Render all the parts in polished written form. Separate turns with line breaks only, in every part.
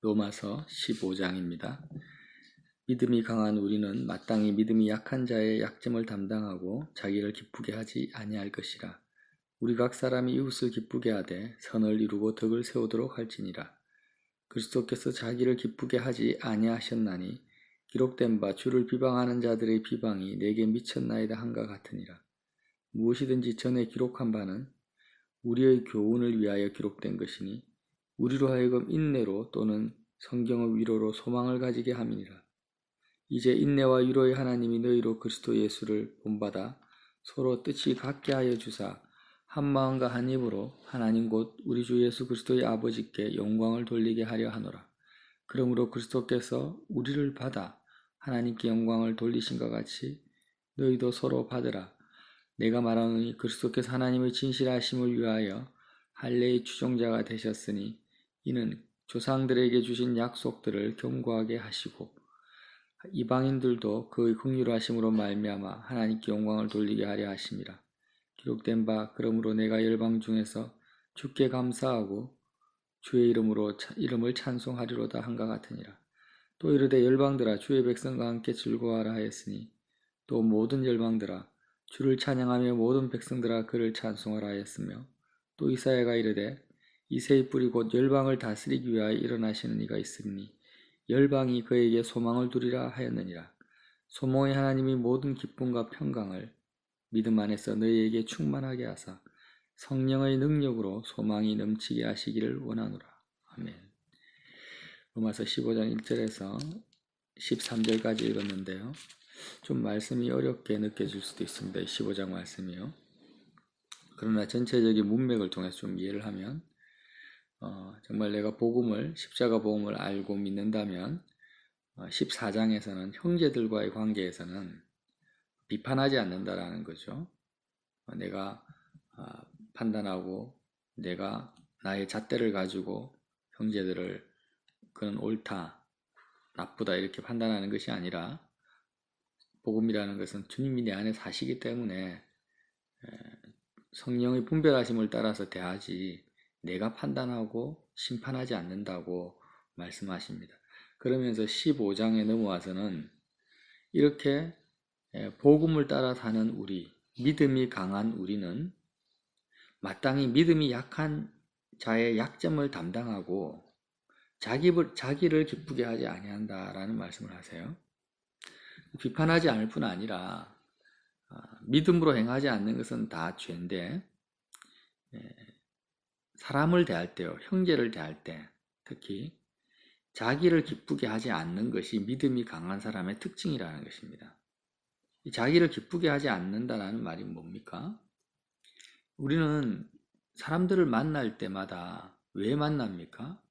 로마서 15장입니다. 믿음이 강한 우리는 마땅히 믿음이 약한 자의 약점을 담당하고 자기를 기쁘게 하지 아니할 것이라. 우리 각 사람이 이웃을 기쁘게 하되 선을 이루고 덕을 세우도록 할지니라. 그리스도께서 자기를 기쁘게 하지 아니하셨나니 기록된 바 주를 비방하는 자들의 비방이 내게 미쳤나이다 한과 같으니라. 무엇이든지 전에 기록한 바는 우리의 교훈을 위하여 기록된 것이니 우리로 하여금 인내로 또는 성경의 위로로 소망을 가지게 함이니라. 이제 인내와 위로의 하나님이 너희로 그리스도 예수를 본받아 서로 뜻이 같게 하여 주사 한 마음과 한 입으로 하나님 곧 우리 주 예수 그리스도의 아버지께 영광을 돌리게 하려 하노라. 그러므로 그리스도께서 우리를 받아 하나님께 영광을 돌리신 것 같이 너희도 서로 받으라. 내가 말하노니 그리스도께서 하나님의 진실하심을 위하여 할례의 추종자가 되셨으니 이는 조상들에게 주신 약속들을 견고하게 하시고 이방인들도 그의 긍휼하심으로 말미암아 하나님께 영광을 돌리게 하려 하심이라. 기록된 바 그러므로 내가 열방 중에서 주께 감사하고 주의 이름을 찬송하리로다 한가 같으니라. 또 이르되 열방들아 주의 백성과 함께 즐거워하라 하였으니 또 모든 열방들아 주를 찬양하며 모든 백성들아 그를 찬송하라 하였으며 또 이사야가 이르되 이새의 뿌리 곧 열방을 다스리기 위하여 일어나시는 이가 있으니 열방이 그에게 소망을 두리라 하였느니라. 소망의 하나님이 모든 기쁨과 평강을 믿음 안에서 너희에게 충만하게 하사 성령의 능력으로 소망이 넘치게 하시기를 원하노라. 아멘. 로마서 15장 1절에서 13절까지 읽었는데요. 좀 말씀이 어렵게 느껴질 수도 있습니다. 15장 말씀이요. 그러나 전체적인 문맥을 통해서 좀 이해를 하면 정말 내가 십자가 복음을 알고 믿는다면 14장에서는 형제들과의 관계에서는 비판하지 않는다라는 거죠. 내가 판단하고 내가 나의 잣대를 가지고 형제들을 그는 옳다, 나쁘다 이렇게 판단하는 것이 아니라 복음이라는 것은 주님이 내 안에 사시기 때문에 성령의 분별하심을 따라서 대하지 내가 판단하고 심판하지 않는다고 말씀하십니다. 그러면서 15장에 넘어와서는 이렇게 복음을 따라 사는 우리, 믿음이 강한 우리는 마땅히 믿음이 약한 자의 약점을 담당하고 자기를 기쁘게 하지 아니한다라는 말씀을 하세요. 비판하지 않을 뿐 아니라 믿음으로 행하지 않는 것은 다 죄인데 사람을 대할 때요, 형제를 대할 때 특히 자기를 기쁘게 하지 않는 것이 믿음이 강한 사람의 특징이라는 것입니다. 자기를 기쁘게 하지 않는다는 말이 뭡니까? 우리는 사람들을 만날 때마다 왜 만납니까?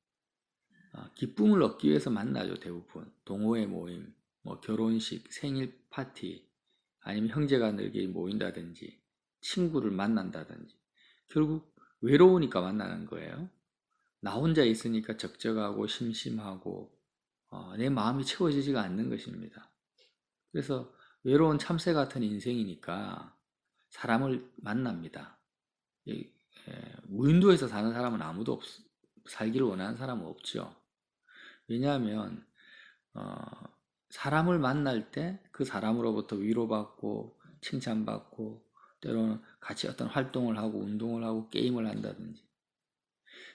기쁨을 얻기 위해서 만나죠. 대부분 동호회 모임, 결혼식, 생일 파티, 아니면 형제간들끼리 모인다든지 친구를 만난다든지 결국 외로우니까 만나는 거예요. 나 혼자 있으니까 적적하고 심심하고 내 마음이 채워지지가 않는 것입니다. 그래서 외로운 참새 같은 인생이니까 사람을 만납니다. 무인도에서 사는 사람은 아무도 살기를 원하는 사람은 없죠. 왜냐하면 사람을 만날 때 그 사람으로부터 위로받고 칭찬받고 때로는 같이 어떤 활동을 하고 운동을 하고 게임을 한다든지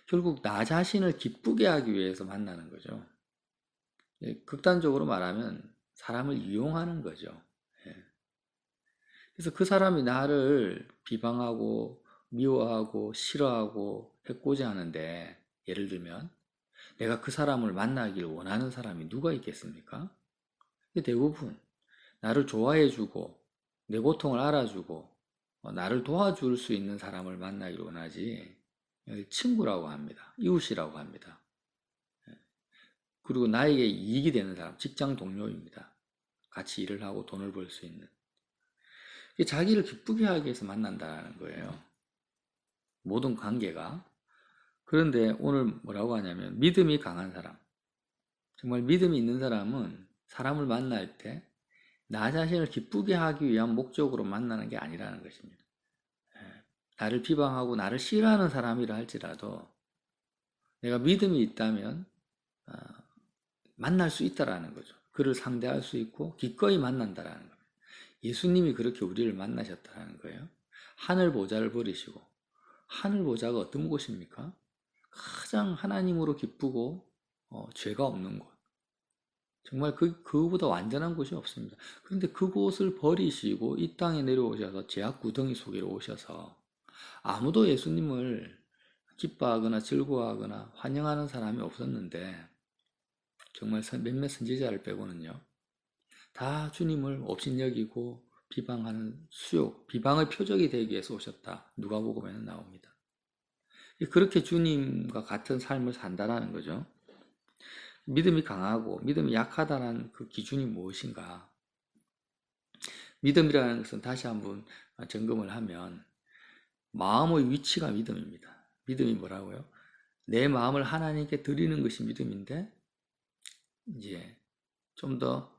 결국 나 자신을 기쁘게 하기 위해서 만나는 거죠. 극단적으로 말하면 사람을 이용하는 거죠. 그래서 그 사람이 나를 비방하고 미워하고 싫어하고 해코지 하는데 예를 들면 내가 그 사람을 만나길 원하는 사람이 누가 있겠습니까? 대부분 나를 좋아해주고 내 고통을 알아주고 나를 도와줄 수 있는 사람을 만나길 원하지 친구라고 합니다. 이웃이라고 합니다. 그리고 나에게 이익이 되는 사람, 직장 동료입니다. 같이 일을 하고 돈을 벌 수 있는. 자기를 기쁘게 하기 위해서 만난다는 거예요. 모든 관계가. 그런데 오늘 뭐라고 하냐면 믿음이 강한 사람. 정말 믿음이 있는 사람은 사람을 만날 때 나 자신을 기쁘게 하기 위한 목적으로 만나는 게 아니라는 것입니다. 나를 비방하고 나를 싫어하는 사람이라 할지라도 내가 믿음이 있다면 만날 수 있다라는 거죠. 그를 상대할 수 있고 기꺼이 만난다라는 거예요. 예수님이 그렇게 우리를 만나셨다라는 거예요. 하늘 보좌를 버리시고, 하늘 보좌가 어떤 곳입니까? 가장 하나님으로 기쁘고 죄가 없는 곳. 정말 그거보다 완전한 곳이 없습니다. 그런데 그곳을 버리시고 이 땅에 내려오셔서 죄악 구덩이 속에 오셔서 아무도 예수님을 기뻐하거나 즐거워하거나 환영하는 사람이 없었는데, 정말 몇몇 선지자를 빼고는요, 다 주님을 업신여기고 비방하는 비방의 표적이 되기 위해서 오셨다. 누가복음에는 나옵니다. 그렇게 주님과 같은 삶을 산다라는 거죠. 믿음이 강하고 믿음이 약하다는 그 기준이 무엇인가? 믿음이라는 것은 다시 한번 점검을 하면 마음의 위치가 믿음입니다. 믿음이 뭐라고요? 내 마음을 하나님께 드리는 것이 믿음인데, 이제 좀 더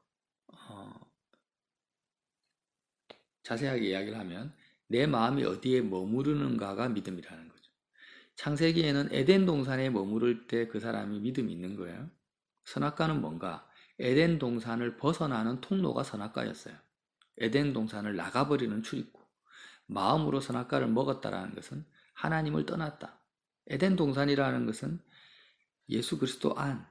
자세하게 이야기를 하면 내 마음이 어디에 머무르는가가 믿음이라는 거죠. 창세기에는 에덴 동산에 머무를 때 그 사람이 믿음이 있는 거예요. 선악과는 뭔가? 에덴 동산을 벗어나는 통로가 선악과였어요. 에덴 동산을 나가버리는 출입구. 마음으로 선악과를 먹었다라는 것은 하나님을 떠났다. 에덴 동산이라는 것은 예수 그리스도 안,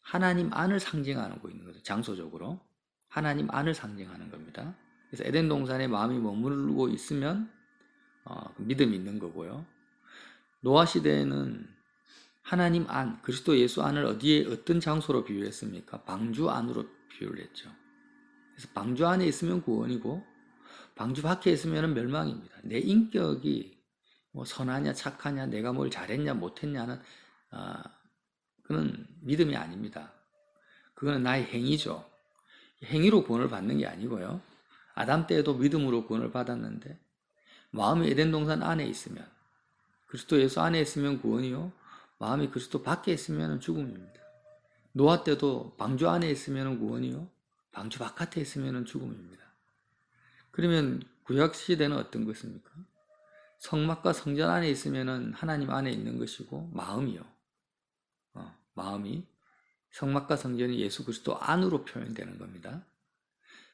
하나님 안을 상징하고 있는 거죠. 장소적으로 하나님 안을 상징하는 겁니다. 그래서 에덴 동산에 마음이 머무르고 있으면 믿음이 있는 거고요. 노아 시대에는 하나님 안, 그리스도 예수 안을 어디에 어떤 장소로 비유했습니까? 방주 안으로 비유를 했죠. 그래서 방주 안에 있으면 구원이고 방주 밖에 있으면 멸망입니다. 내 인격이 뭐 선하냐 착하냐 내가 뭘 잘했냐 못했냐는 그건 믿음이 아닙니다. 그거는 나의 행위죠. 행위로 구원을 받는 게 아니고요. 아담 때에도 믿음으로 구원을 받았는데 마음이 에덴 동산 안에 있으면, 그리스도 예수 안에 있으면 구원이요, 마음이 그리스도 밖에 있으면 죽음입니다. 노아 때도 방주 안에 있으면 구원이요, 방주 바깥에 있으면 죽음입니다. 그러면 구약 시대는 어떤 것입니까? 성막과 성전 안에 있으면 하나님 안에 있는 것이고, 마음이요, 마음이 성막과 성전이 예수 그리스도 안으로 표현되는 겁니다.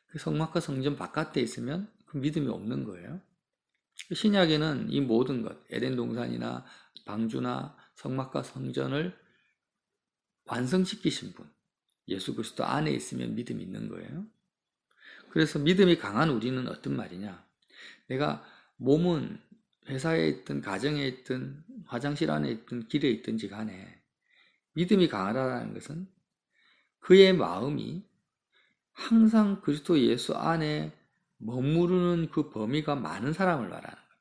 그 성막과 성전 바깥에 있으면 그 믿음이 없는 거예요. 신약에는 이 모든 것, 에덴 동산이나 방주나 성막과 성전을 완성시키신 분, 예수 그리스도 안에 있으면 믿음이 있는 거예요. 그래서 믿음이 강한 우리는 어떤 말이냐? 내가 몸은 회사에 있든 가정에 있든 화장실 안에 있든 길에 있든지 간에 믿음이 강하다는 것은 그의 마음이 항상 그리스도 예수 안에 머무르는 그 범위가 많은 사람을 말하는 겁니다.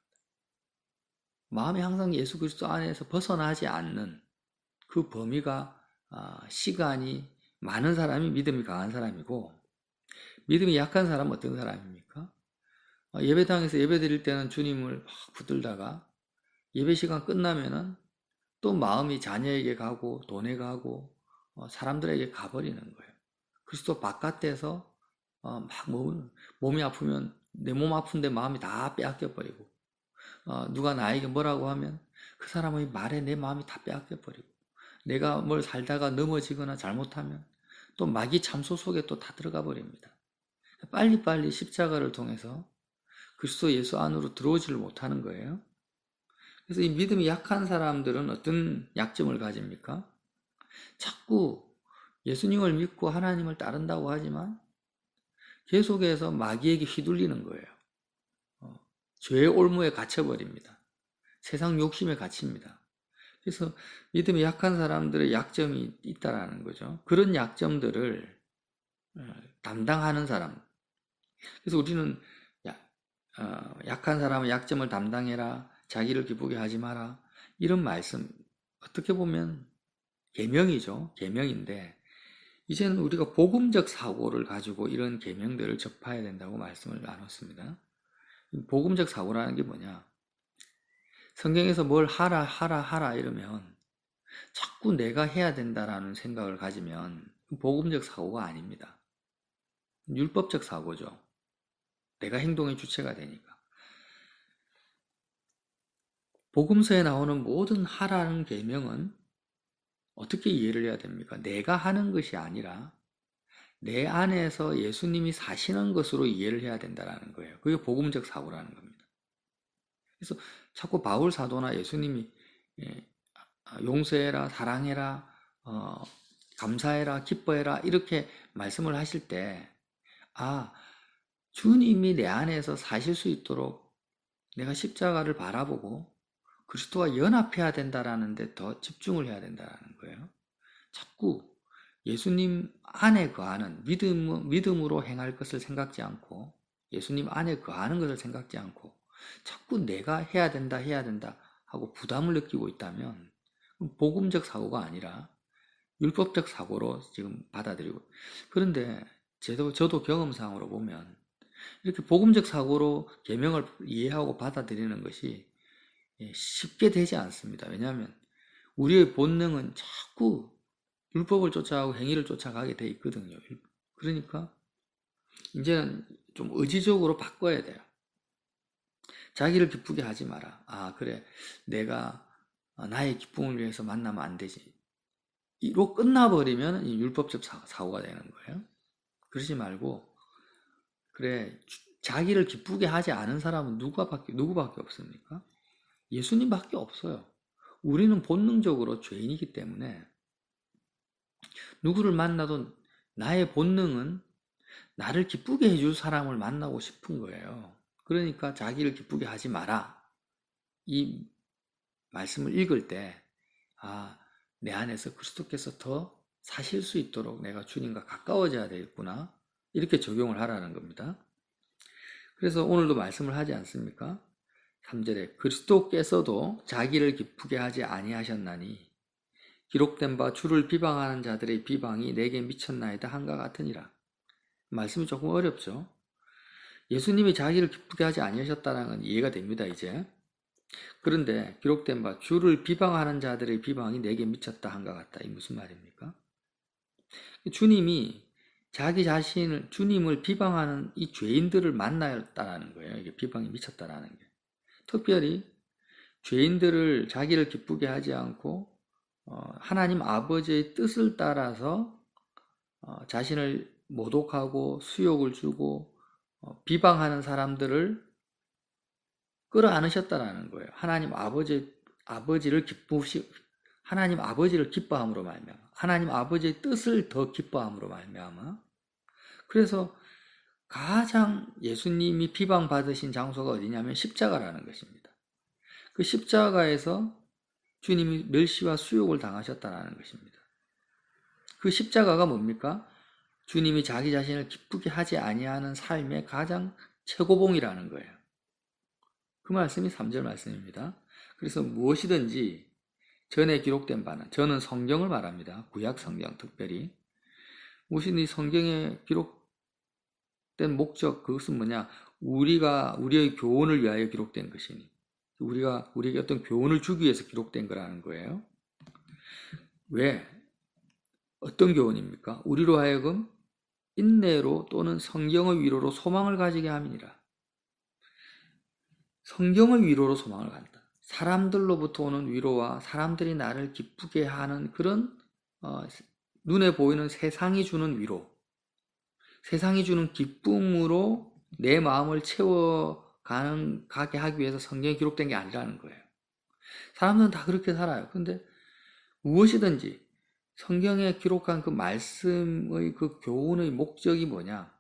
마음이 항상 예수 그리스도 안에서 벗어나지 않는 그 범위가 시간이 많은 사람이 믿음이 강한 사람이고, 믿음이 약한 사람은 어떤 사람입니까? 예배당에서 예배 드릴 때는 주님을 막 붙들다가 예배 시간 끝나면은 또 마음이 자녀에게 가고 돈에 가고 사람들에게 가버리는 거예요. 그리스도 바깥에서 막 몸이 아프면 내 몸 아픈데 마음이 다 빼앗겨버리고, 누가 나에게 뭐라고 하면 그 사람의 말에 내 마음이 다 빼앗겨버리고, 내가 뭘 살다가 넘어지거나 잘못하면 또 마귀 참소 속에 또 다 들어가 버립니다. 빨리빨리 십자가를 통해서 그리스도 예수 안으로 들어오지를 못하는 거예요. 그래서 이 믿음이 약한 사람들은 어떤 약점을 가집니까? 자꾸 예수님을 믿고 하나님을 따른다고 하지만 계속해서 마귀에게 휘둘리는 거예요. 죄의 올무에 갇혀버립니다. 세상 욕심에 갇힙니다. 그래서 믿음이 약한 사람들의 약점이 있다라는 거죠. 그런 약점들을 담당하는 사람. 그래서 우리는 약한 사람의 약점을 담당해라, 자기를 기쁘게 하지 마라, 이런 말씀, 어떻게 보면 계명이죠. 계명인데 이제는 우리가 복음적 사고를 가지고 이런 계명들을 접해야 된다고 말씀을 나눴습니다. 복음적 사고라는 게 뭐냐? 성경에서 뭘 하라 이러면 자꾸 내가 해야 된다라는 생각을 가지면 복음적 사고가 아닙니다. 율법적 사고죠. 내가 행동의 주체가 되니까. 복음서에 나오는 모든 하라는 계명은 어떻게 이해를 해야 됩니까? 내가 하는 것이 아니라 내 안에서 예수님이 사시는 것으로 이해를 해야 된다는 거예요. 그게 복음적 사고라는 겁니다. 그래서 자꾸 바울 사도나 예수님이 용서해라, 사랑해라, 감사해라, 기뻐해라 이렇게 말씀을 하실 때 주님이 내 안에서 사실 수 있도록 내가 십자가를 바라보고 그리스도와 연합해야 된다라는 데 더 집중을 해야 된다는 거예요. 자꾸 예수님 안에 거하는 믿음으로 행할 것을 생각지 않고 예수님 안에 거하는 것을 생각지 않고 자꾸 내가 해야 된다 하고 부담을 느끼고 있다면 복음적 사고가 아니라 율법적 사고로 지금 받아들이고, 그런데 저도 경험상으로 보면 이렇게 복음적 사고로 계명을 이해하고 받아들이는 것이 쉽게 되지 않습니다. 왜냐하면 우리의 본능은 자꾸 율법을 쫓아가고 행위를 쫓아가게 돼 있거든요. 그러니까 이제는 좀 의지적으로 바꿔야 돼요. 자기를 기쁘게 하지 마라. 그래, 내가 나의 기쁨을 위해서 만나면 안 되지. 이로 끝나버리면 율법적 사고가 되는 거예요. 그러지 말고, 그래, 자기를 기쁘게 하지 않은 사람은 누구밖에 없습니까? 예수님밖에 없어요. 우리는 본능적으로 죄인이기 때문에 누구를 만나도 나의 본능은 나를 기쁘게 해줄 사람을 만나고 싶은 거예요. 그러니까 자기를 기쁘게 하지 마라. 이 말씀을 읽을 때, 내 안에서 그리스도께서 더 사실 수 있도록 내가 주님과 가까워져야 되겠구나. 이렇게 적용을 하라는 겁니다. 그래서 오늘도 말씀을 하지 않습니까? 3절에 그리스도께서도 자기를 기쁘게 하지 아니하셨나니 기록된 바 주를 비방하는 자들의 비방이 내게 미쳤나이다 한과 같으니라. 말씀이 조금 어렵죠. 예수님이 자기를 기쁘게 하지 아니하셨다는 건 이해가 됩니다, 이제. 그런데 기록된 바 주를 비방하는 자들의 비방이 내게 미쳤다 한과 같다. 이 무슨 말입니까? 주님이 자기 자신을, 주님을 비방하는 이 죄인들을 만났다라는 거예요. 이게 비방이 미쳤다라는 게. 특별히 죄인들을 자기를 기쁘게 하지 않고 하나님 아버지의 뜻을 따라서 자신을 모독하고 수욕을 주고 비방하는 사람들을 끌어안으셨다라는 거예요. 하나님 아버지를 기뻐함으로 말미암아, 하나님 아버지의 뜻을 더 기뻐함으로 말미암아. 그래서 가장 예수님이 비방받으신 장소가 어디냐면 십자가라는 것입니다. 그 십자가에서 주님이 멸시와 수욕을 당하셨다는 것입니다. 그 십자가가 뭡니까? 주님이 자기 자신을 기쁘게 하지 아니하는 삶의 가장 최고봉이라는 거예요. 그 말씀이 3절 말씀입니다. 그래서 무엇이든지 전에 기록된 바는, 저는 성경을 말합니다. 구약 성경 특별히. 무엇이든지 성경에 기록된 목적, 그것은 뭐냐? 우리의 교훈을 위하여 기록된 것이니. 우리에게 어떤 교훈을 주기 위해서 기록된 거라는 거예요. 왜? 어떤 교훈입니까? 우리로 하여금 인내로 또는 성경의 위로로 소망을 가지게 함이니라. 성경의 위로로 소망을 갖다. 사람들로부터 오는 위로와 사람들이 나를 기쁘게 하는 그런 눈에 보이는 세상이 주는 위로, 세상이 주는 기쁨으로 내 마음을 가게 하기 위해서 성경에 기록된 게 아니라는 거예요. 사람들은 다 그렇게 살아요. 그런데 무엇이든지 성경에 기록한 그 말씀의 그 교훈의 목적이 뭐냐?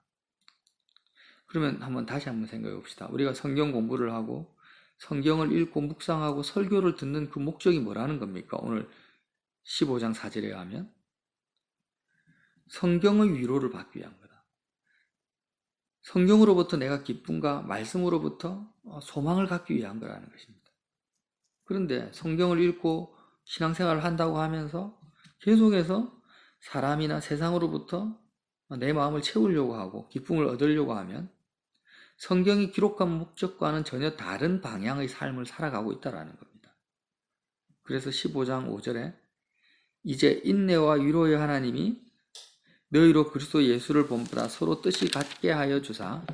그러면 다시 한번 생각해 봅시다. 우리가 성경 공부를 하고 성경을 읽고 묵상하고 설교를 듣는 그 목적이 뭐라는 겁니까? 오늘 15장 4절에 하면 성경의 위로를 받기 위한 거다. 성경으로부터 내가 기쁨과 말씀으로부터 소망을 갖기 위한 거라는 것입니다. 그런데 성경을 읽고 신앙생활을 한다고 하면서 계속해서 사람이나 세상으로부터 내 마음을 채우려고 하고 기쁨을 얻으려고 하면 성경이 기록한 목적과는 전혀 다른 방향의 삶을 살아가고 있다는 겁니다. 그래서 15장 5절에 이제 인내와 위로의 하나님이 너희로 그리스도 예수를 본보다 서로 뜻이 같게 하여 주사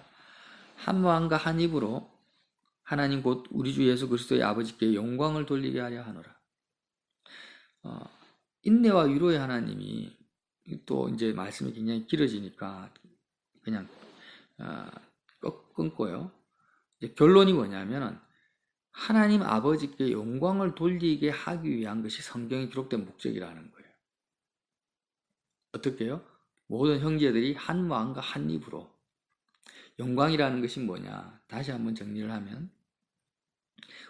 한 마음과 한 입으로 하나님 곧 우리 주 예수 그리스도의 아버지께 영광을 돌리게 하려 하노라. 인내와 위로의 하나님이 또 이제 말씀이 굉장히 길어지니까 그냥 끊고요. 이제 결론이 뭐냐면은 하나님 아버지께 영광을 돌리게 하기 위한 것이 성경에 기록된 목적이라는 거예요. 어떻게요? 모든 형제들이 한 마음과 한 입으로. 영광이라는 것이 뭐냐? 다시 한번 정리를 하면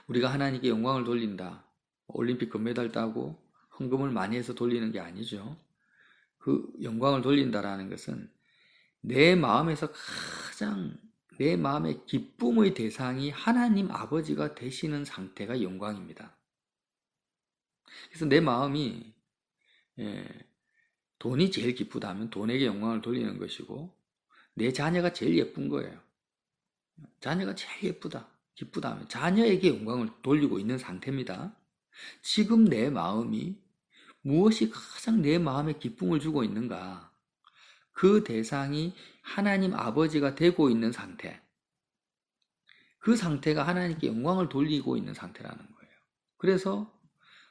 우리가 하나님께 영광을 돌린다. 올림픽 금메달 따고 헌금을 많이 해서 돌리는 게 아니죠. 그 영광을 돌린다라는 것은 내 마음에서 가장 내 마음의 기쁨의 대상이 하나님 아버지가 되시는 상태가 영광입니다. 그래서 내 마음이 돈이 제일 기쁘다면 돈에게 영광을 돌리는 것이고 내 자녀가 제일 예쁜 거예요. 자녀가 제일 기쁘다면 자녀에게 영광을 돌리고 있는 상태입니다. 지금 내 마음이 무엇이 가장 내 마음에 기쁨을 주고 있는가? 그 대상이 하나님 아버지가 되고 있는 상태. 그 상태가 하나님께 영광을 돌리고 있는 상태라는 거예요. 그래서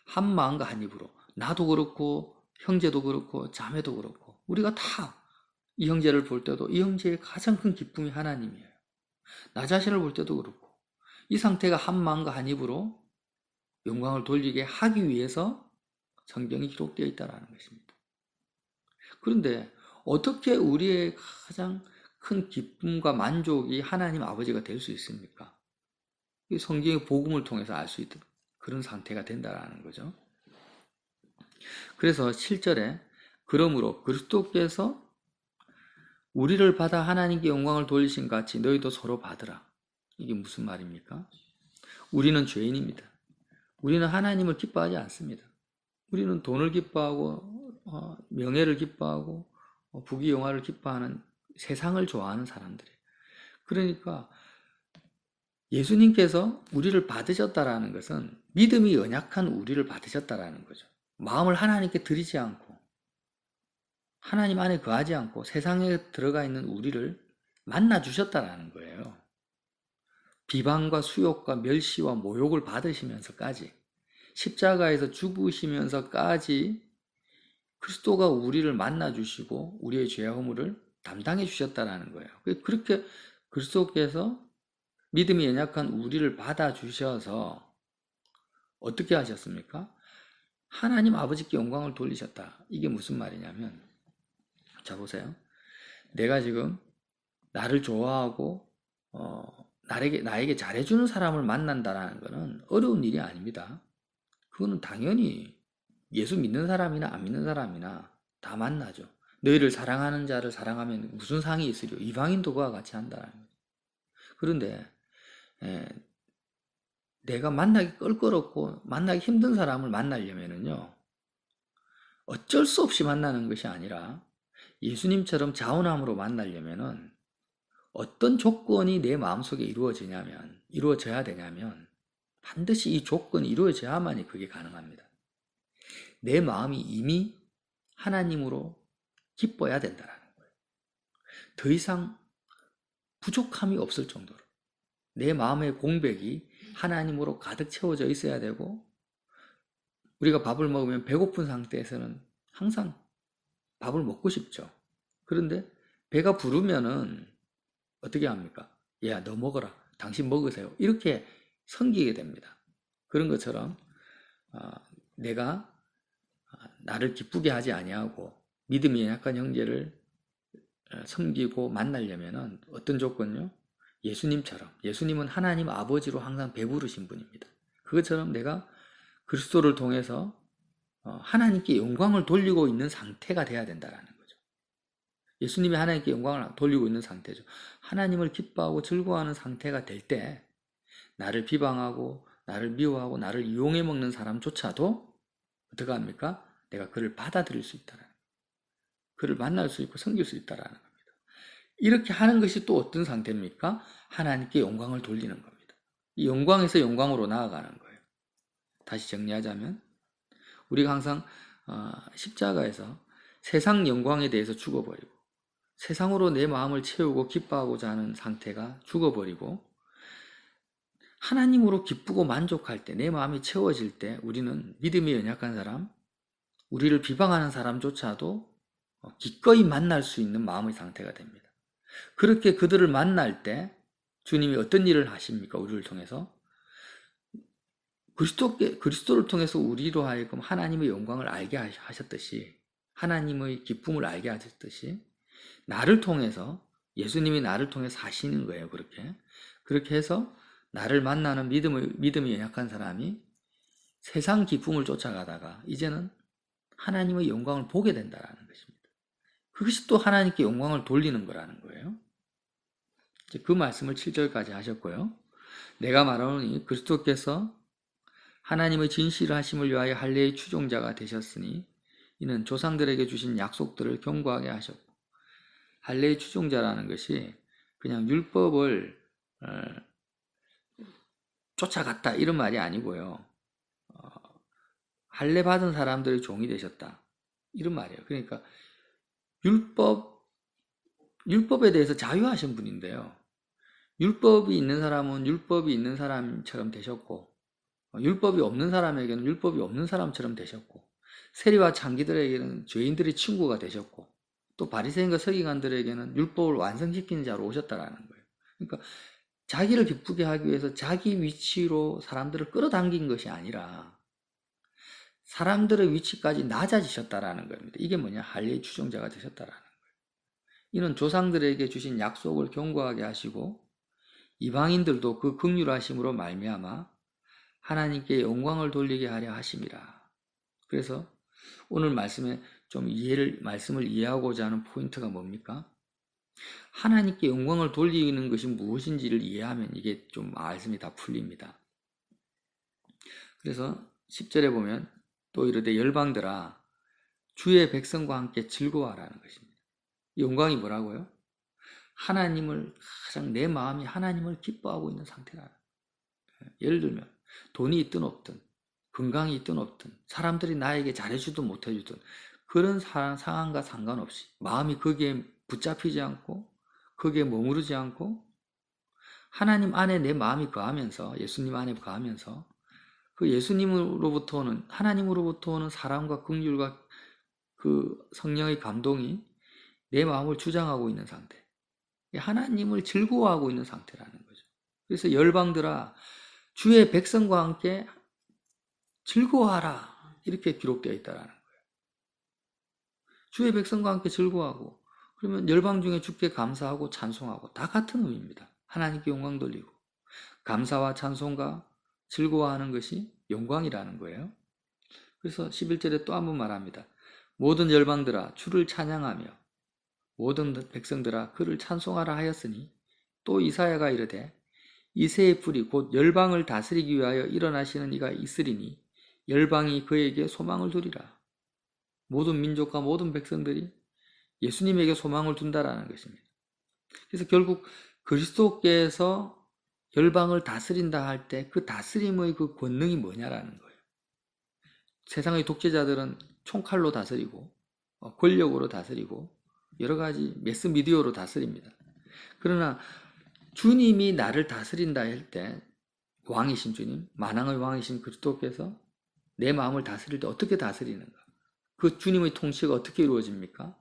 한 마음과 한 입으로 나도 그렇고 형제도 그렇고 자매도 그렇고 우리가 다 이 형제를 볼 때도 이 형제의 가장 큰 기쁨이 하나님이에요. 나 자신을 볼 때도 그렇고 이 상태가 한 마음과 한 입으로 영광을 돌리게 하기 위해서 성경이 기록되어 있다는 것입니다. 그런데 어떻게 우리의 가장 큰 기쁨과 만족이 하나님 아버지가 될 수 있습니까? 성경의 복음을 통해서 알 수 있는 그런 상태가 된다는 거죠. 그래서 7절에 그러므로 그리스도께서 우리를 받아 하나님께 영광을 돌리신 같이 너희도 서로 받으라. 이게 무슨 말입니까? 우리는 죄인입니다. 우리는 하나님을 기뻐하지 않습니다. 우리는 돈을 기뻐하고 명예를 기뻐하고 부귀영화를 기뻐하는 세상을 좋아하는 사람들이에요. 그러니까 예수님께서 우리를 받으셨다라는 것은 믿음이 연약한 우리를 받으셨다라는 거죠. 마음을 하나님께 드리지 않고 하나님 안에 거하지 않고 세상에 들어가 있는 우리를 만나 주셨다라는 거예요. 비방과 수욕과 멸시와 모욕을 받으시면서까지 십자가에서 죽으시면서까지 그리스도가 우리를 만나 주시고 우리의 죄와 허물을 담당해 주셨다라는 거예요. 그렇게 그리스도께서 믿음이 연약한 우리를 받아 주셔서 어떻게 하셨습니까? 하나님 아버지께 영광을 돌리셨다. 이게 무슨 말이냐면 자 보세요. 내가 지금 나를 좋아하고 나에게 잘해주는 사람을 만난다는 것은 어려운 일이 아닙니다. 그거는 당연히 예수 믿는 사람이나 안 믿는 사람이나 다 만나죠. 너희를 사랑하는 자를 사랑하면 무슨 상이 있으리요? 이방인도 그와 같이 한다는 거예요. 그런데 내가 만나기 껄끄럽고 만나기 힘든 사람을 만나려면요 어쩔 수 없이 만나는 것이 아니라 예수님처럼 자원함으로 만나려면은 어떤 조건이 내 마음속에 이루어져야 되냐면 반드시 이 조건이 이루어져야만이 그게 가능합니다. 내 마음이 이미 하나님으로 기뻐야 된다는 거예요. 더 이상 부족함이 없을 정도로 내 마음의 공백이 하나님으로 가득 채워져 있어야 되고 우리가 밥을 먹으면 배고픈 상태에서는 항상 밥을 먹고 싶죠. 그런데 배가 부르면은 어떻게 합니까? 야, 너 먹어라. 당신 먹으세요. 이렇게 섬기게 됩니다. 그런 것처럼 내가 나를 기쁘게 하지 아니하고 믿음이 약한 형제를 섬기고 만나려면은 어떤 조건요? 예수님은 하나님 아버지로 항상 배부르신 분입니다. 그것처럼 내가 그리스도를 통해서 하나님께 영광을 돌리고 있는 상태가 돼야 된다는 거죠. 예수님이 하나님께 영광을 돌리고 있는 상태죠. 하나님을 기뻐하고 즐거워하는 상태가 될 때 나를 비방하고 나를 미워하고 나를 이용해 먹는 사람조차도 어떻게 합니까? 내가 그를 받아들일 수 있다는 거예요. 그를 만날 수 있고 섬길 수 있다는 겁니다. 이렇게 하는 것이 또 어떤 상태입니까? 하나님께 영광을 돌리는 겁니다. 이 영광에서 영광으로 나아가는 거예요. 다시 정리하자면 우리가 항상 십자가에서 세상 영광에 대해서 죽어버리고 세상으로 내 마음을 채우고 기뻐하고자 하는 상태가 죽어버리고 하나님으로 기쁘고 만족할 때 내 마음이 채워질 때 우리는 믿음이 연약한 사람, 우리를 비방하는 사람조차도 기꺼이 만날 수 있는 마음의 상태가 됩니다. 그렇게 그들을 만날 때 주님이 어떤 일을 하십니까? 우리를 통해서 그리스도를 통해서 우리로 하여금 하나님의 영광을 알게 하셨듯이, 하나님의 기쁨을 알게 하셨듯이, 나를 통해서, 예수님이 나를 통해 사시는 거예요. 그렇게 해서 나를 만나는 믿음이 연약한 사람이 세상 기쁨을 쫓아가다가 이제는 하나님의 영광을 보게 된다는 것입니다. 그것이 또 하나님께 영광을 돌리는 거라는 거예요. 그 말씀을 7절까지 하셨고요. 내가 말하노니 그리스도께서 하나님의 진실하심을 위하여 할례의 추종자가 되셨으니 이는 조상들에게 주신 약속들을 경고하게 하셨고, 할례의 추종자라는 것이 그냥 율법을 쫓아갔다 이런 말이 아니고요. 할례 받은 사람들의 종이 되셨다 이런 말이에요. 그러니까 율법에 대해서 자유하신 분인데요. 율법이 있는 사람은 율법이 있는 사람처럼 되셨고, 율법이 없는 사람에게는 율법이 없는 사람처럼 되셨고, 세리와 창기들에게는 죄인들의 친구가 되셨고, 또 바리새인과 서기관들에게는 율법을 완성시키는 자로 오셨다라는 거예요. 그러니까 자기를 기쁘게 하기 위해서 자기 위치로 사람들을 끌어당긴 것이 아니라 사람들의 위치까지 낮아지셨다라는 겁니다. 이게 뭐냐? 할례의 추종자가 되셨다라는 거예요. 이는 조상들에게 주신 약속을 경고하게 하시고 이방인들도 그 긍휼하심으로 말미암아 하나님께 영광을 돌리게 하려 하심이라. 그래서 오늘 말씀에 좀 말씀을 이해하고자 하는 포인트가 뭡니까? 하나님께 영광을 돌리는 것이 무엇인지를 이해하면 이게 좀 말씀이 다 풀립니다. 그래서 10절에 보면 또 이르되 열방들아 주의 백성과 함께 즐거워하라는 것입니다. 영광이 뭐라고요? 하나님을 가장 내 마음이 하나님을 기뻐하고 있는 상태라. 예를 들면 돈이 있든 없든 건강이 있든 없든 사람들이 나에게 잘해주든 못해주든 그런 상황과 상관없이 마음이 거기에 붙잡히지 않고 거기에 머무르지 않고 하나님 안에 내 마음이 거하면서 예수님 안에 거하면서 그 하나님으로부터 오는 사랑과 긍휼과 그 성령의 감동이 내 마음을 주장하고 있는 상태, 하나님을 즐거워하고 있는 상태라는 거죠. 그래서 열방들아 주의 백성과 함께 즐거워하라 이렇게 기록되어 있다라는 거예요. 주의 백성과 함께 즐거워하고, 그러면 열방 중에 주께 감사하고 찬송하고 다 같은 의미입니다. 하나님께 영광 돌리고 감사와 찬송과 즐거워하는 것이 영광이라는 거예요. 그래서 11절에 또 한 번 말합니다. 모든 열방들아 주를 찬양하며 모든 백성들아 그를 찬송하라 하였으니 또 이사야가 이르되 이새의 뿔이 곧 열방을 다스리기 위하여 일어나시는 이가 있으리니 열방이 그에게 소망을 두리라. 모든 민족과 모든 백성들이 예수님에게 소망을 둔다라는 것입니다. 그래서 결국 그리스도께서 열방을 다스린다 할 때 그 다스림의 그 권능이 뭐냐라는 거예요. 세상의 독재자들은 총칼로 다스리고 권력으로 다스리고 여러 가지 매스미디어로 다스립니다. 그러나 주님이 나를 다스린다 할 때 왕이신 주님, 만왕의 왕이신 그리스도께서 내 마음을 다스릴 때 어떻게 다스리는가? 그 주님의 통치가 어떻게 이루어집니까?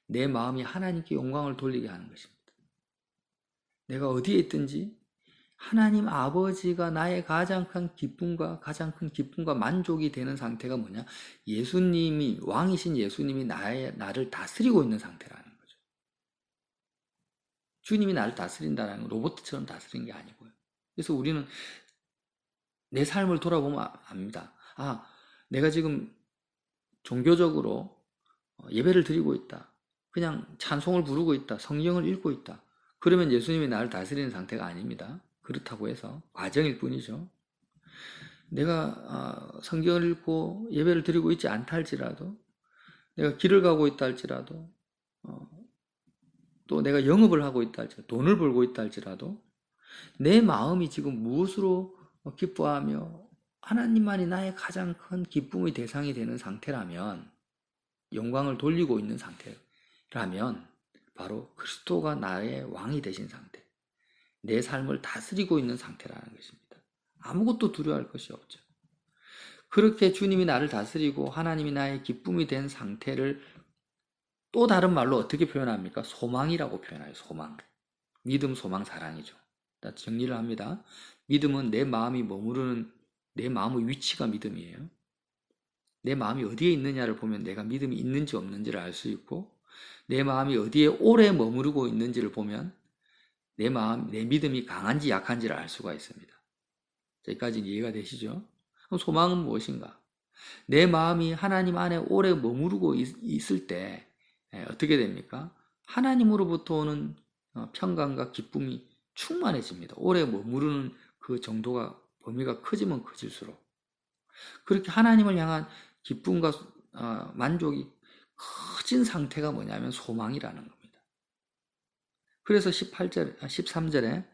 내 마음이 하나님께 영광을 돌리게 하는 것입니다. 내가 어디에 있든지 하나님 아버지가 나의 가장 큰 기쁨과 만족이 되는 상태가 뭐냐? 왕이신 예수님이 나를 다스리고 있는 상태라는 거죠. 주님이 나를 다스린다는 건 로봇처럼 다스리는 게 아니고요. 그래서 우리는 내 삶을 돌아보면 압니다. 내가 지금 종교적으로 예배를 드리고 있다. 그냥 찬송을 부르고 있다. 성경을 읽고 있다. 그러면 예수님이 나를 다스리는 상태가 아닙니다. 그렇다고 해서 과정일 뿐이죠. 내가 성경을 읽고 예배를 드리고 있지 않다 할지라도, 내가 길을 가고 있다 할지라도, 또 내가 영업을 하고 있다 할지라도, 돈을 벌고 있다 할지라도 내 마음이 지금 무엇으로 기뻐하며 하나님만이 나의 가장 큰 기쁨의 대상이 되는 상태라면, 영광을 돌리고 있는 상태라면 바로 그리스도가 나의 왕이 되신 상태, 내 삶을 다스리고 있는 상태라는 것입니다. 아무것도 두려워할 것이 없죠. 그렇게 주님이 나를 다스리고 하나님이 나의 기쁨이 된 상태를 또 다른 말로 어떻게 표현합니까? 소망이라고 표현해요. 소망. 믿음, 소망, 사랑이죠. 정리를 합니다. 믿음은 내 마음이 머무르는 내 마음의 위치가 믿음이에요. 내 마음이 어디에 있느냐를 보면 내가 믿음이 있는지 없는지를 알 수 있고, 내 마음이 어디에 오래 머무르고 있는지를 보면 내 믿음이 강한지 약한지를 알 수가 있습니다. 여기까지는 이해가 되시죠? 그럼 소망은 무엇인가? 내 마음이 하나님 안에 오래 머무르고 있을 때 어떻게 됩니까? 하나님으로부터 오는 평강과 기쁨이 충만해집니다. 오래 머무르는 그 정도가 범위가 커지면 커질수록 그렇게 하나님을 향한 기쁨과 만족이 커진 상태가 뭐냐면 소망이라는 겁니다. 그래서 13절에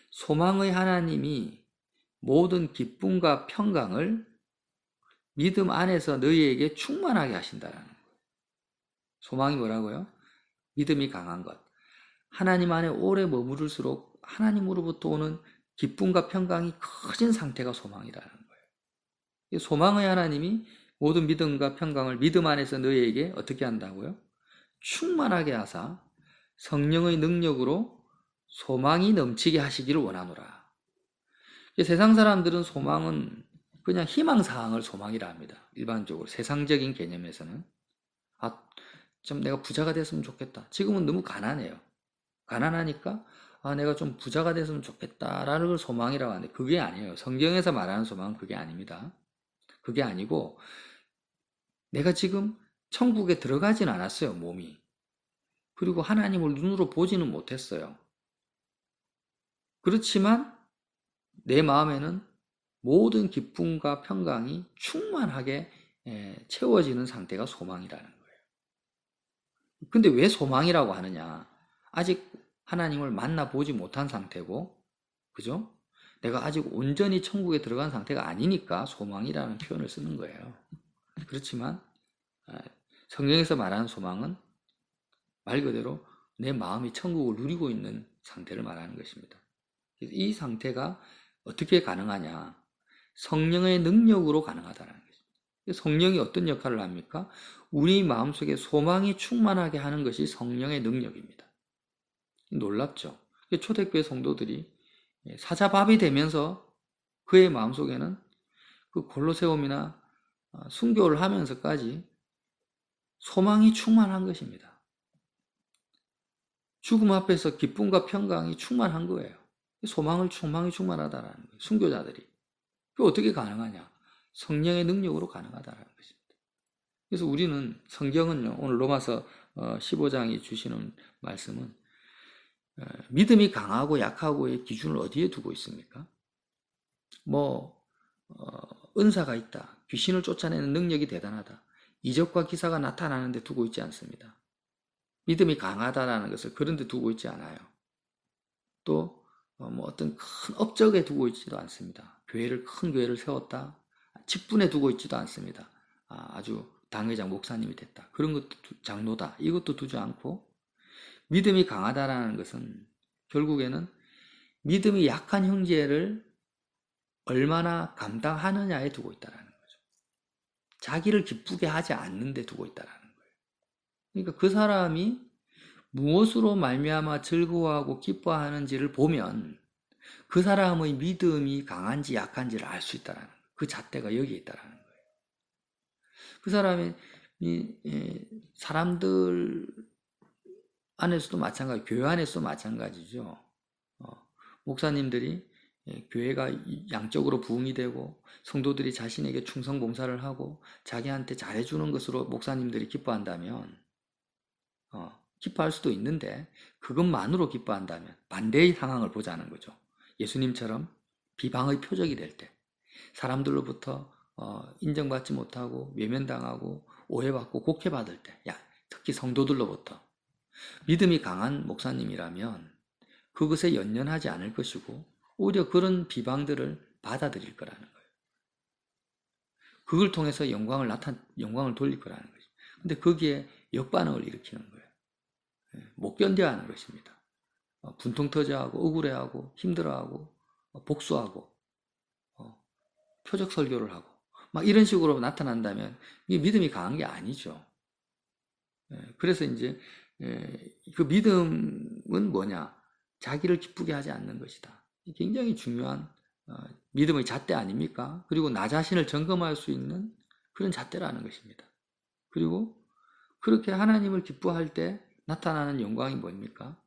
소망의 하나님이 모든 기쁨과 평강을 믿음 안에서 너희에게 충만하게 하신다라는 거예요. 소망이 뭐라고요? 믿음이 강한 것. 하나님 안에 오래 머무를수록 하나님으로부터 오는 기쁨과 평강이 커진 상태가 소망이라는 거예요. 소망의 하나님이 모든 믿음과 평강을 믿음 안에서 너희에게 어떻게 한다고요? 충만하게 하사 성령의 능력으로 소망이 넘치게 하시기를 원하노라. 세상 사람들은 소망은 그냥 희망사항을 소망이라 합니다. 일반적으로 세상적인 개념에서는 좀 내가 부자가 됐으면 좋겠다. 지금은 너무 가난해요. 가난하니까 내가 좀 부자가 됐으면 좋겠다라는 걸 소망이라고 하는데 그게 아니에요. 성경에서 말하는 소망은 그게 아닙니다. 그게 아니고 내가 지금 천국에 들어가진 않았어요. 몸이. 그리고 하나님을 눈으로 보지는 못했어요. 그렇지만 내 마음에는 모든 기쁨과 평강이 충만하게 채워지는 상태가 소망이라는 거예요. 근데 왜 소망이라고 하느냐? 아직 하나님을 만나보지 못한 상태고, 그죠? 내가 아직 온전히 천국에 들어간 상태가 아니니까 소망이라는 표현을 쓰는 거예요. 그렇지만 성경에서 말하는 소망은 말 그대로 내 마음이 천국을 누리고 있는 상태를 말하는 것입니다. 이 상태가 어떻게 가능하냐? 성령의 능력으로 가능하다는 것입니다. 성령이 어떤 역할을 합니까? 우리 마음속에 소망이 충만하게 하는 것이 성령의 능력입니다. 놀랍죠? 초대교회 성도들이 사자밥이 되면서 그의 마음속에는 그 골로새움이나 순교를 하면서까지 소망이 충만한 것입니다. 죽음 앞에서 기쁨과 평강이 충만한 거예요. 소망이 충만하다라는 거예요. 순교자들이. 그게 어떻게 가능하냐? 성령의 능력으로 가능하다는 것입니다. 그래서 우리는 성경은요, 오늘 로마서 15장이 주시는 말씀은 믿음이 강하고 약하고의 기준을 어디에 두고 있습니까? 은사가 있다. 귀신을 쫓아내는 능력이 대단하다. 이적과 기사가 나타나는 데 두고 있지 않습니다. 믿음이 강하다라는 것을 그런 데 두고 있지 않아요. 또 어떤 큰 업적에 두고 있지도 않습니다. 큰 교회를 세웠다. 직분에 두고 있지도 않습니다. 아주 당회장 목사님이 됐다. 그런 것도 장로다. 이것도 두지 않고 믿음이 강하다라는 것은 결국에는 믿음이 약한 형제를 얼마나 감당하느냐에 두고 있다라는 거죠. 자기를 기쁘게 하지 않는 데 두고 있다라는 거예요. 그러니까 그 사람이 무엇으로 말미암아 즐거워하고 기뻐하는지를 보면 그 사람의 믿음이 강한지 약한지를 알 수 있다라는 거예요. 그 잣대가 여기에 있다라는 거예요. 그 사람이 사람들 안에서도 마찬가지, 교회 안에서도 마찬가지죠. 목사님들이 교회가 양적으로 부흥이 되고 성도들이 자신에게 충성 봉사를 하고 자기한테 잘해주는 것으로 목사님들이 기뻐한다면 기뻐할 수도 있는데 그것만으로 기뻐한다면 반대의 상황을 보자는 거죠. 예수님처럼 비방의 표적이 될 때 사람들로부터 인정받지 못하고 외면당하고 오해받고 곡해받을 때 특히 성도들로부터 믿음이 강한 목사님이라면 그것에 연연하지 않을 것이고 오히려 그런 비방들을 받아들일 거라는 거예요. 그걸 통해서 영광을 돌릴 거라는 거죠. 근데 거기에 역반응을 일으키는 거예요. 못 견뎌야 하는 것입니다. 분통 터져하고 억울해하고 힘들어하고 복수하고 표적 설교를 하고 막 이런 식으로 나타난다면 이게 믿음이 강한 게 아니죠. 그래서 이제 그 믿음은 뭐냐? 자기를 기쁘게 하지 않는 것이다. 굉장히 중요한 믿음의 잣대 아닙니까? 그리고 나 자신을 점검할 수 있는 그런 잣대라는 것입니다. 그리고 그렇게 하나님을 기뻐할 때 나타나는 영광이 뭡니까?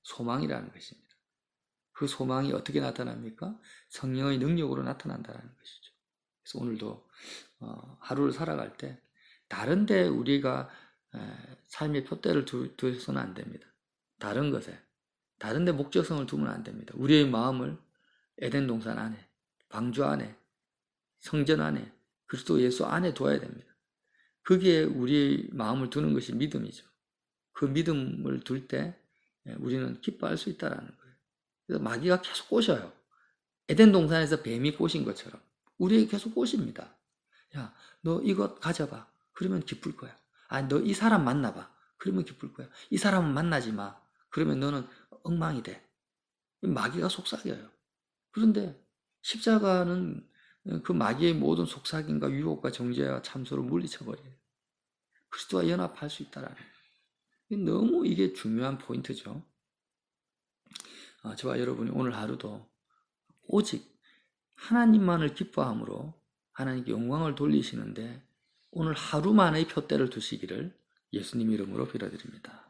소망이라는 것입니다. 그 소망이 어떻게 나타납니까? 성령의 능력으로 나타난다는 것이죠. 그래서 오늘도 하루를 살아갈 때 다른 데 우리가 삶의 표대를 두서는 안 됩니다. 다른 것에, 다른 데 목적성을 두면 안 됩니다. 우리의 마음을 에덴 동산 안에, 방주 안에, 성전 안에, 그리스도 예수 안에 둬야 됩니다. 거기에 우리의 마음을 두는 것이 믿음이죠. 그 믿음을 둘 때 우리는 기뻐할 수 있다는 거예요. 그래서 마귀가 계속 꼬셔요. 에덴 동산에서 뱀이 꼬신 것처럼 우리에게 계속 꼬십니다. 야, 너 이것 가져봐. 그러면 기쁠 거야. 아니, 너 이 사람 만나봐. 그러면 기쁠 거야. 이 사람은 만나지 마. 그러면 너는 엉망이 돼. 마귀가 속삭여요. 그런데 십자가는 그 마귀의 모든 속삭임과 유혹과 정죄와 참소를 물리쳐버려요. 그리스도와 연합할 수 있다라는 거예요. 너무 이게 중요한 포인트죠. 저와 여러분이 오늘 하루도 오직 하나님만을 기뻐함으로 하나님께 영광을 돌리시는데 오늘 하루만의 표대를 두시기를 예수님 이름으로 빌어드립니다.